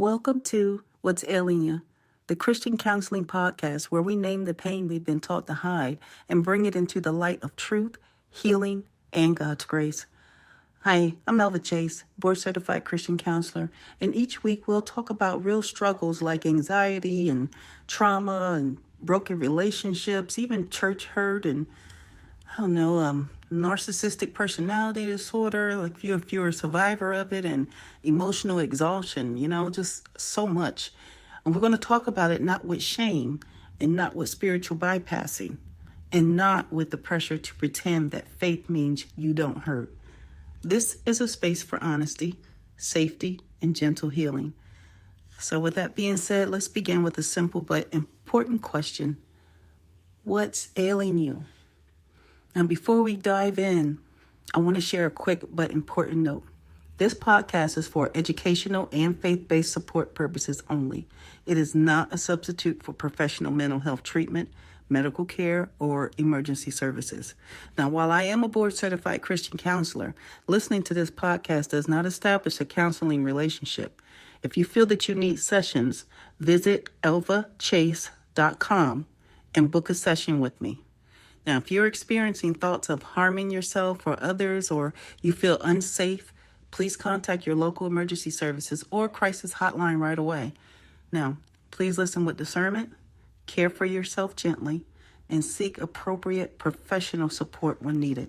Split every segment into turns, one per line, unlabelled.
Welcome to What's Ailing Ya, the Christian counseling podcast where we name the pain we've been taught to hide and bring it into the light of truth, healing, and God's grace. Hi, I'm Elva Chase, board-certified Christian counselor, and each week we'll talk about real struggles like anxiety and trauma and broken relationships, even church hurt and narcissistic personality disorder, like if you're a survivor of it, and emotional exhaustion, just so much. And we're going to talk about it not with shame and not with spiritual bypassing and not with the pressure to pretend that faith means you don't hurt. This is a space for honesty, safety, and gentle healing. So with that being said, let's begin with a simple but important question. What's ailing you? And before we dive in, I want to share a quick but important note. This podcast is for educational and faith-based support purposes only. It is not a substitute for professional mental health treatment, medical care, or emergency services. Now, while I am a board-certified Christian counselor, listening to this podcast does not establish a counseling relationship. If you feel that you need sessions, visit elvachase.com and book a session with me. Now, if you're experiencing thoughts of harming yourself or others, or you feel unsafe, please contact your local emergency services or crisis hotline right away. Now, please listen with discernment, care for yourself gently, and seek appropriate professional support when needed.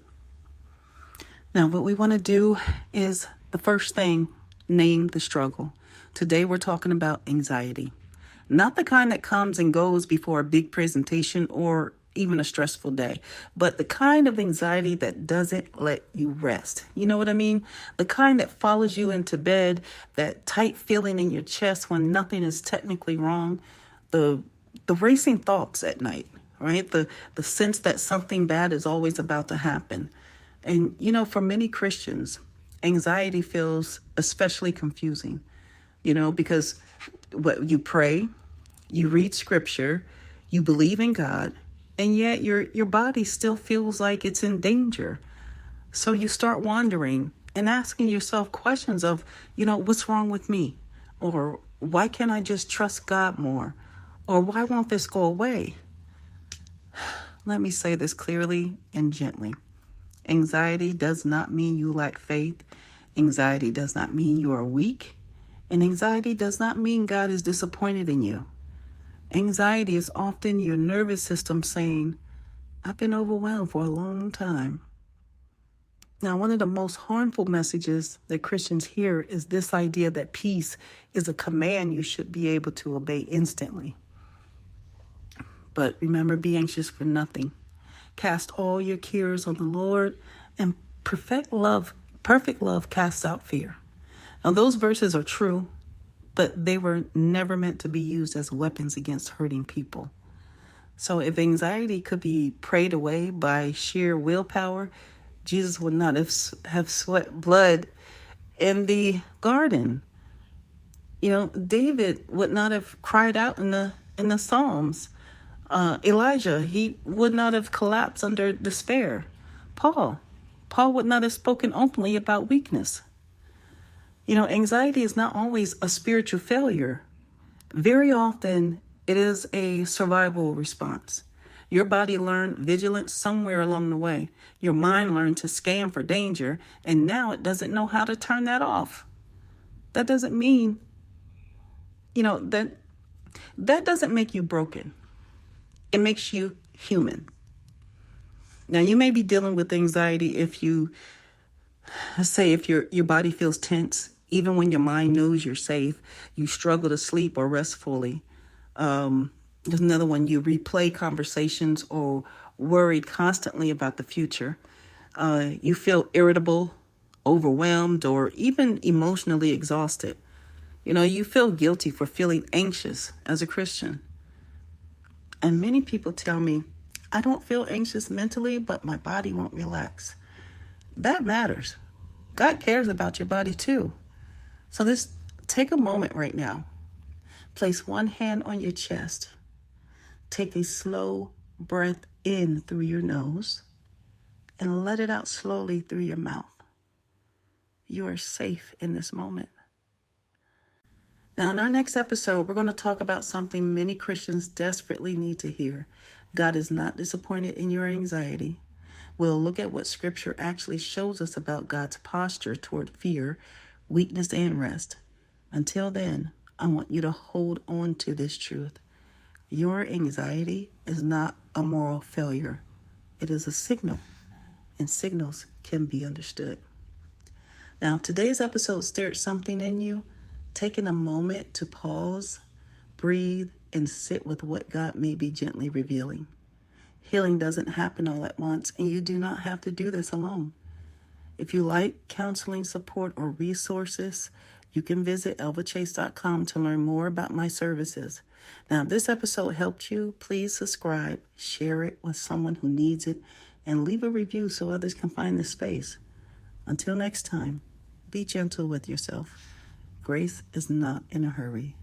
Now, what we want to do is the first thing, name the struggle. Today, we're talking about anxiety. Not the kind that comes and goes before a big presentation or even a stressful day, but the kind of anxiety that doesn't let you rest. You know what I mean? The kind that follows you into bed, that tight feeling in your chest when nothing is technically wrong, the racing thoughts at night, right? The sense that something bad is always about to happen. And, for many Christians, anxiety feels especially confusing, because you pray, you read scripture, you believe in God, and yet your body still feels like it's in danger. So you start wondering and asking yourself questions of, what's wrong with me? Or why can't I just trust God more? Or why won't this go away? Let me say this clearly and gently. Anxiety does not mean you lack faith. Anxiety does not mean you are weak. And anxiety does not mean God is disappointed in you. Anxiety is often your nervous system saying, I've been overwhelmed for a long time. Now, one of the most harmful messages that Christians hear is this idea that peace is a command you should be able to obey instantly. But remember, be anxious for nothing. Cast all your cares on the Lord, and perfect love casts out fear. Now, those verses are true, but they were never meant to be used as weapons against hurting people. So if anxiety could be prayed away by sheer willpower, Jesus would not have sweat blood in the garden. David would not have cried out in the Psalms. Elijah, he would not have collapsed under despair. Paul would not have spoken openly about weakness. Anxiety is not always a spiritual failure. Very often, it is a survival response. Your body learned vigilance somewhere along the way. Your mind learned to scan for danger, and now it doesn't know how to turn that off. That doesn't mean, that doesn't make you broken. It makes you human. Now, you may be dealing with anxiety if your body feels tense. Even when your mind knows you're safe, you struggle to sleep or rest fully. There's another one, you replay conversations or worried constantly about the future. You feel irritable, overwhelmed, or even emotionally exhausted. You feel guilty for feeling anxious as a Christian. And many people tell me, I don't feel anxious mentally, but my body won't relax. That matters. God cares about your body too. So just take a moment right now. Place one hand on your chest. Take a slow breath in through your nose and let it out slowly through your mouth. You are safe in this moment. Now, in our next episode, we're going to talk about something many Christians desperately need to hear. God is not disappointed in your anxiety. We'll look at what Scripture actually shows us about God's posture toward fear, weakness, and rest. Until then, I want you to hold on to this truth. Your anxiety is not a moral failure. It is a signal, and signals can be understood. Now, if today's episode stirred something in you, taking a moment to pause, breathe, and sit with what God may be gently revealing. Healing doesn't happen all at once, and you do not have to do this alone. If you like counseling support or resources, you can visit elvachase.com to learn more about my services. Now, if this episode helped you, please subscribe, share it with someone who needs it, and leave a review so others can find this space. Until next time, be gentle with yourself. Grace is not in a hurry.